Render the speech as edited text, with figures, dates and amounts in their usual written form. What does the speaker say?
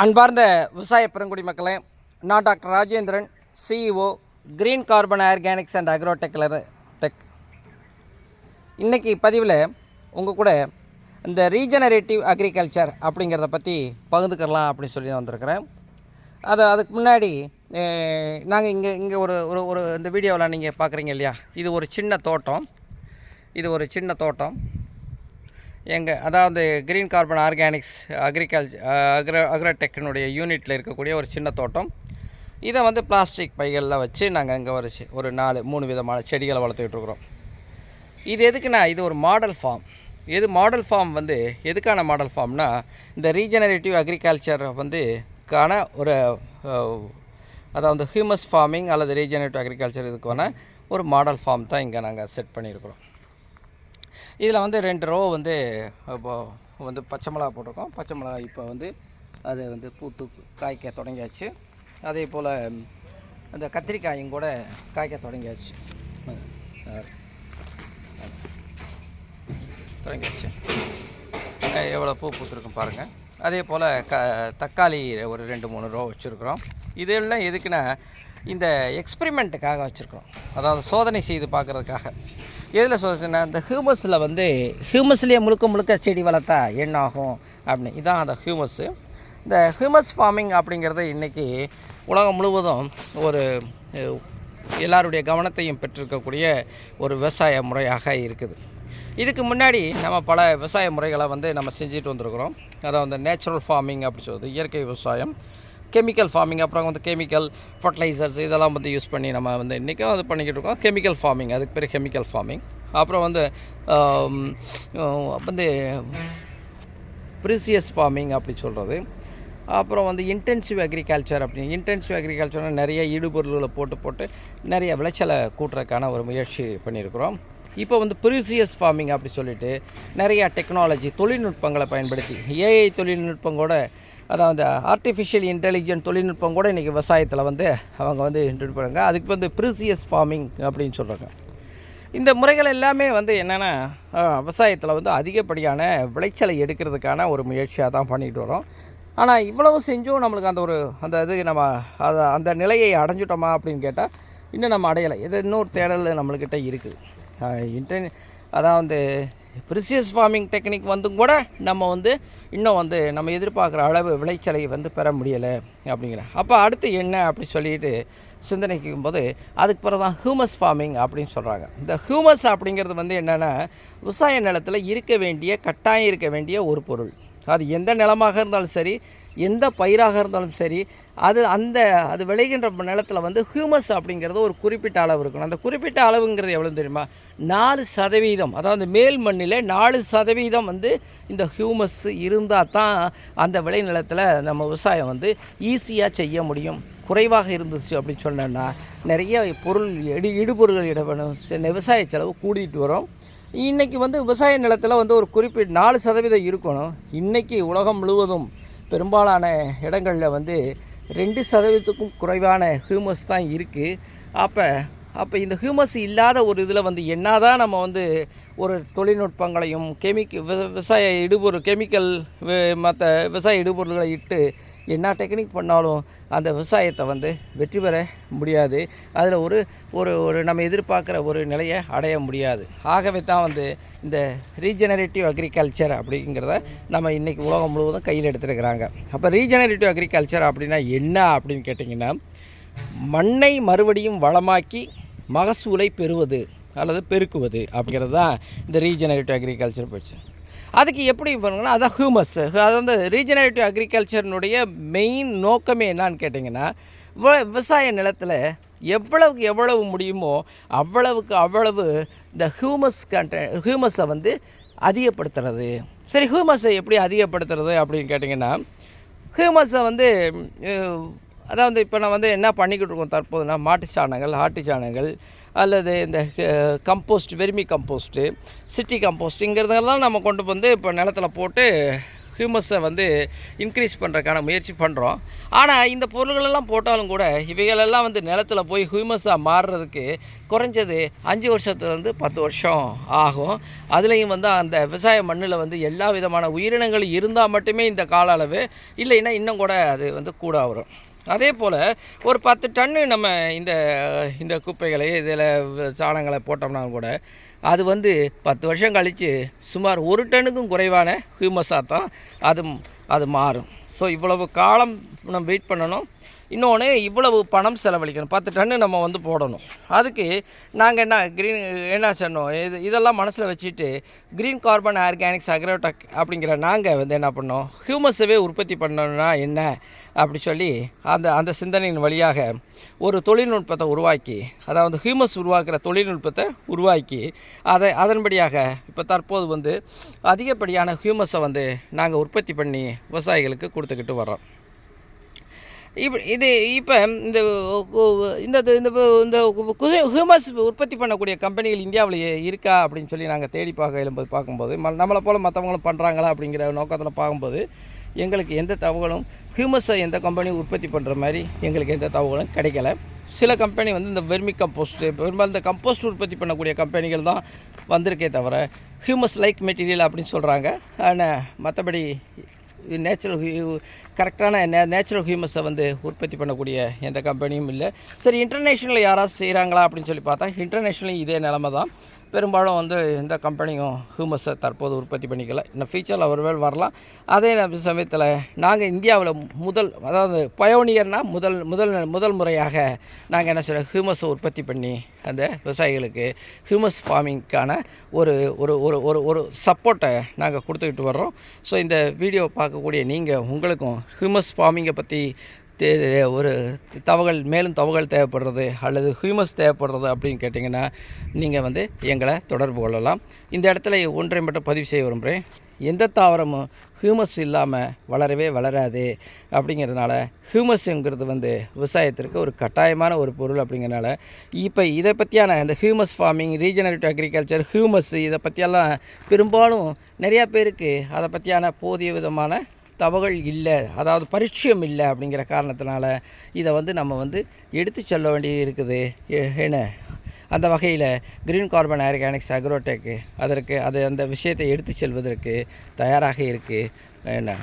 அன்பார்ந்த விவசாய பெருங்குடி மக்களே, நான் doctor Rajendran, CEO green carbon organics and tech. இன்றைக்கி பதிவில் உங்கள் கூட இந்த ரீஜெனரேட்டிவ் அக்ரிகல்ச்சர் அப்படிங்கிறத பற்றி பகிர்ந்துக்கலாம் அப்படின்னு சொல்லி வந்திருக்கிறேன். அதுக்கு முன்னாடி நாங்கள் இங்கே ஒரு ஒரு இந்த வீடியோவில் நீங்கள் பார்க்குறீங்க இல்லையா, இது ஒரு சின்ன தோட்டம். அதாவது கிரீன் கார்பன் ஆர்கானிக்ஸ் அக்ரோடெக்னுடைய யூனிட்டில் இருக்கக்கூடிய ஒரு சின்ன தோட்டம். இதை வந்து பிளாஸ்டிக் பைகளில் வச்சு நாங்கள் அங்கே ஒரு 3 விதமான செடிகளை வளர்த்துக்கிட்டுருக்குறோம். இது எதுக்குன்னா, இது ஒரு மாடல் ஃபார்ம். மாடல் ஃபார்ம் வந்து எதுக்கான மாடல் ஃபார்ம்னா, இந்த ரீஜெனரேட்டிவ் அக்ரிகல்ச்சர் ஒரு அதாவது ஹியூமஸ் ஃபார்மிங் அல்லது ரீஜெனரேட்டிவ் அக்ரிகல்ச்சர் இதுக்கான ஒரு மாடல் ஃபார்ம் தான் இங்கே நாங்கள் செட் பண்ணியிருக்கிறோம். இதில் வந்து 2 ரோ வந்து இப்போ வந்து பச்சை மிளகா போட்டிருக்கோம். பச்சை மிளகா இப்போ வந்து அது வந்து பூத்து காய்க்க தொடங்கியாச்சு. அதே போல் அந்த கத்திரிக்காயும் கூட காய்க்க தொடங்கியாச்சு. எவ்வளோ பூ பூத்துருக்கும் பாருங்கள். அதே போல் தக்காளி ஒரு 2-3 ரோ வச்சுருக்குறோம். இதெல்லாம் எதுக்குன்னா, இந்த எக்ஸ்பெரிமெண்ட்டுக்காக வச்சுருக்குறோம். அதாவது சோதனை செய்து பார்க்குறதுக்காக. எதில் சோதனைனா, இந்த ஹியூமஸ்லேயே முழுக்க செடி வளர்த்தா என்ன ஆகும் அப்படின்னு. இதுதான் அந்த ஹியூமஸ்ஸு. இந்த ஹியூமஸ் ஃபார்மிங் அப்படிங்கிறது இன்றைக்கி உலகம் முழுவதும் ஒரு எல்லாருடைய கவனத்தையும் பெற்றிருக்கக்கூடிய ஒரு விவசாய முறையாக இருக்குது. இதுக்கு முன்னாடி நம்ம பல விவசாய முறைகளை வந்து நம்ம செஞ்சுட்டு வந்திருக்கிறோம். அதாவது நேச்சுரல் ஃபார்மிங் அப்படி சொல்கிறது, இயற்கை விவசாயம். கெமிக்கல் ஃபார்மிங், அப்புறம் வந்து கெமிக்கல் ஃபர்டிலைசர்ஸ் இதெல்லாம் வந்து யூஸ் பண்ணி நம்ம வந்து இன்றைக்கும் அது பண்ணிக்கிட்டு இருக்கோம். கெமிக்கல் ஃபார்மிங், அதுக்கு பேர் கெமிக்கல் ஃபார்மிங். அப்புறம் வந்து ப்ரீசியஸ் ஃபார்மிங் அப்படி சொல்கிறது. அப்புறம் வந்து இன்டென்சிவ் அக்ரிகல்ச்சர் இன்டென்சிவ் அக்ரிகல்ச்சர்னால் நிறைய ஈடுபொருள்களை போட்டு நிறைய விளைச்சலை கூட்டுறதுக்கான ஒரு முயற்சி பண்ணியிருக்கிறோம். இப்போ வந்து ப்ரீசியஸ் ஃபார்மிங் அப்படி சொல்லிட்டு நிறையா டெக்னாலஜி தொழில்நுட்பங்களை பயன்படுத்தி ஏஐ தொழில்நுட்பம் கூட, அதாவது ஆர்டிஃபிஷியல் இன்டெலிஜென்ட் தொழில்நுட்பம் கூட இன்றைக்கி விவசாயத்தில் வந்து அவங்க வந்து இன்ட்ரடியூஸ் பண்ணுறாங்க. அதுக்கு வந்து ப்ரீசியஸ் ஃபார்மிங் அப்படின்னு சொல்கிறாங்க. இந்த முறைகள் எல்லாமே வந்து என்னென்னா, விவசாயத்தில் வந்து அதிகப்படியான விளைச்சலை எடுக்கிறதுக்கான ஒரு முயற்சியாக தான் பண்ணிகிட்டு வரோம். ஆனால் இவ்வளவு செஞ்சும் நம்மளுக்கு நம்ம அந்த நிலையை அடைஞ்சிட்டோமா அப்படின்னு கேட்டால் இன்னும் நம்ம அடையலை. இது இன்னொரு தேடல் நம்மள்கிட்ட இருக்குது. அதாவது ப்ரிசியஸ் ஃபார்மிங் டெக்னிக் வந்தும் கூட நம்ம வந்து இன்னும் வந்து நம்ம எதிர்பார்க்குற அளவு விளைச்சலை வந்து பெற முடியலை அப்படிங்கிற. அப்போ அடுத்து என்ன அப்படி சொல்லிட்டு சிந்தனைக்கும் போது அதுக்கு பிறகு தான் ஹியூமஸ் ஃபார்மிங் அப்படின்னு சொல்கிறாங்க. இந்த ஹியூமஸ் அப்படிங்கிறது வந்து என்னென்னா, விவசாய நிலத்தில் கட்டாயம் இருக்க வேண்டிய ஒரு பொருள். அது எந்த நிலமாக இருந்தாலும் சரி, எந்த பயிராக இருந்தாலும் சரி, அது விளைகின்ற நிலத்தில் வந்து ஹியூமஸ் அப்படிங்கிறது ஒரு குறிப்பிட்ட அளவு இருக்கணும். அந்த குறிப்பிட்ட அளவுங்கிறது எவ்வளோ தெரியுமா? 4%. அதாவது மேல் மண்ணில் 4% வந்து இந்த ஹியூமஸ் இருந்தால் தான் அந்த விளை நிலத்தில் நம்ம விவசாயம் வந்து ஈஸியாக செய்ய முடியும். குறைவாக இருந்துச்சு அப்படின்னு சொன்னோன்னா நிறைய இடுபொருள்கள் இடப்படும், விவசாய செலவு கூடிட்டு வரும். இன்றைக்கி வந்து விவசாய நிலத்தில் வந்து ஒரு குறிப்பிட்ட 4% இருக்கணும். இன்றைக்கி உலகம் முழுவதும் பெரும்பாலான இடங்களில் வந்து 2%க்கும் குறைவான ஹியூமஸ் தான் இருக்குது. அப்போ இந்த ஹியூமஸ் இல்லாத ஒரு இதில் வந்து என்ன தான் நம்ம வந்து ஒரு தொழில்நுட்பங்களையும் விவசாய கெமிக்கல் மற்ற விவசாய இடுபொருள்களை இட்டு என்ன டெக்னிக் பண்ணாலும் அந்த விவசாயத்தை வந்து வெற்றி பெற முடியாது. அதில் ஒரு நம்ம எதிர்பார்க்குற ஒரு நிலையை அடைய முடியாது. ஆகவே தான் வந்து இந்த ரீஜெனரேட்டிவ் அக்ரிகல்ச்சர் அப்படிங்கிறத நம்ம இன்றைக்கி உலகம் முழுவதும் கையில் எடுத்துருக்கிறாங்க. அப்போ ரீஜெனரேட்டிவ் அக்ரிகல்ச்சர் அப்படின்னா என்ன அப்படின்னு கேட்டிங்கன்னா, மண்ணை மறுபடியும் வளமாக்கி மகசூலை பெறுவது அல்லது பெருக்குவது அப்படிங்கிறது தான் இந்த ரீஜெனரேட்டிவ் அக்ரிகல்ச்சர் பற்றி. அதுக்கு எப்படி பண்ணுங்கன்னா, அதான் ஹியூமஸ். அது வந்து ரீஜெனரேட்டிவ் அக்ரிகல்ச்சர்னுடைய மெயின் நோக்கமே என்னான்னு கேட்டிங்கன்னா, விவசாய நிலத்தில் எவ்வளவு முடியுமோ அவ்வளவு இந்த ஹியூமஸை வந்து அதிகப்படுத்துறது. சரி, ஹியூமஸை எப்படி அதிகப்படுத்துறது அப்படின்னு கேட்டிங்கன்னா, ஹியூமஸை வந்து அதாவது இப்போ நான் வந்து என்ன பண்ணிக்கிட்டு இருக்கோம் தற்போதுனா, மாட்டு சாணங்கள், ஆட்டு சாணங்கள் அல்லது இந்த வெர்மி கம்போஸ்ட்டு, சிட்டி கம்போஸ்ட்டுங்கிறதெல்லாம் நம்ம கொண்டு வந்து இப்போ நிலத்தில் போட்டு ஹியூமஸை வந்து இன்க்ரீஸ் பண்ணுறதுக்கான முயற்சி பண்ணுறோம். ஆனால் இந்த பொருள்களெல்லாம் போட்டாலும் கூட இவைகளெல்லாம் வந்து நிலத்தில் போய் ஹியூமஸாக மாறுறதுக்கு குறைஞ்சது 5 வருஷத்துலேருந்து 10 வருஷம் ஆகும். அதுலேயும் வந்து அந்த விவசாய மண்ணில் வந்து எல்லா விதமான உயிரினங்களும் இருந்தால் மட்டுமே இந்த கால அளவு, இல்லைன்னா இன்னும் கூட அது வந்து கூட வரும். அதே போல் ஒரு 10 டன்னு நம்ம இந்த இந்த குப்பைகளை இதில் சாணங்களை போட்டோம்னா கூட அது வந்து 10 வருஷம் கழித்து சுமார் 1 டன்னுக்கும் குறைவான ஹியூமஸாக தான் அது மாறும். ஸோ இவ்வளவு காலம் நம்ம வெயிட் பண்ணணும். இன்னொன்று, இவ்வளவு பணம் செலவழிக்கணும். 10 டன்னு நம்ம வந்து போடணும். அதுக்கு நாங்கள் என்ன சொன்னோம், இதெல்லாம் மனசில் வச்சுட்டு க்ரீன் கார்பன் ஆர்கானிக்ஸ் அக்ரோடெக் அப்படிங்கிற நாங்கள் வந்து என்ன பண்ணோம், ஹியூமஸவே உற்பத்தி பண்ணணும்னா என்ன அப்படி சொல்லி அந்த சிந்தனையின் வழியாக ஒரு தொழில்நுட்பத்தை உருவாக்கி, அதாவது ஹியூமஸ் உருவாக்குற தொழில்நுட்பத்தை உருவாக்கி அதன்படியாக இப்போ தற்போது வந்து அதிகப்படியான ஹியூமஸை வந்து நாங்கள் உற்பத்தி பண்ணி விவசாயிகளுக்கு கொடுத்துக்கிட்டு வரோம். இப்போ இந்த ஹியூமஸ் உற்பத்தி பண்ணக்கூடிய கம்பெனிகள் இந்தியாவில் இருக்கா அப்படின்னு சொல்லி நாங்கள் தேடி பார்க்கும்போது நம்மளை போல் மற்றவங்களும் பண்ணுறாங்களா அப்படிங்கிற நோக்கத்தில் பார்க்கும்போது எங்களுக்கு எந்த தகவலும் ஹியூமஸை எந்த கம்பெனியும் உற்பத்தி பண்ணுற மாதிரி எங்களுக்கு எந்த தகவலும் கிடைக்கல. சில கம்பெனி வந்து இந்த வெர்மி கம்போஸ்ட்டு, பெரும்பாலும் இந்த கம்போஸ்ட் உற்பத்தி பண்ணக்கூடிய கம்பெனிகள் தான் வந்திருக்கே தவிர ஹியூமஸ் லைக் மெட்டீரியல் அப்படின்னு சொல்கிறாங்க. ஆனால் மற்றபடி கரெக்டான நேச்சுரல் ஹியூமஸை வந்து உற்பத்தி பண்ணக்கூடிய எந்த கம்பெனியும் இல்லை. சரி, இன்டர்நேஷ்னலில் யாராவது செய்கிறாங்களா அப்படின்னு சொல்லி பார்த்தா இன்டர்நேஷ்னலி இதே நிலமை தான். பெரும்பாலும் வந்து எந்த கம்பெனியும் ஹியூமஸை தற்போது உற்பத்தி பண்ணிக்கல. இன்னும் ஃபியூச்சரில் ஒருவேளை வரலாம். அதே சமயத்தில் நாங்கள் இந்தியாவில் அதாவது பயோனியர்னால் முதல் முறையாக நாங்கள் என்ன சொல்கிறோம், ஹியூமஸை உற்பத்தி பண்ணி அந்த விவசாயிகளுக்கு ஹியூமஸ் ஃபார்மிங்க்கான ஒரு ஒரு ஒரு ஒரு ஒரு சப்போர்ட்டை நாங்கள் கொடுத்துக்கிட்டு வர்றோம். ஸோ இந்த வீடியோ பார்க்கக்கூடிய நீங்கள் உங்களுக்கும் ஹியூமஸ் ஃபார்மிங்கை பற்றி ஒரு மேலும் தகவல் தேவைப்படுறது அல்லது ஹியூமஸ் தேவைப்படுறது அப்படின்னு கேட்டிங்கன்னா நீங்கள் வந்து எங்களை தொடர்பு கொள்ளலாம். இந்த இடத்துல ஒன்றை மட்டும் பதிவு செய்ய விரும்புகிறேன். எந்த தாவரமும் ஹியூமஸ் இல்லாமல் வளரவே வளராது. அப்படிங்கிறதுனால ஹியூமஸ்ங்கிறது வந்து விவசாயத்திற்கு ஒரு கட்டாயமான ஒரு பொருள். அப்படிங்கிறனால இப்போ இதை பற்றியான இந்த humus farming, regenerative agriculture, humus இதை பற்றியெல்லாம் பெரும்பாலும் நிறையா பேருக்கு அதை பற்றியான போதிய விதமான தகவல் இல்லை, அதாவது பரிச்சயம் இல்லை. அப்படிங்கிற காரணத்தினால இதை வந்து நம்ம வந்து எடுத்து செல்ல வேண்டியது இருக்குது. என்ன அந்த வகையில் க்ரீன் கார்பன் ஆர்கானிக்ஸ் அக்ரோடெக் அந்த விஷயத்தை எடுத்து செல்வதற்கு தயாராக இருக்குது. என்ன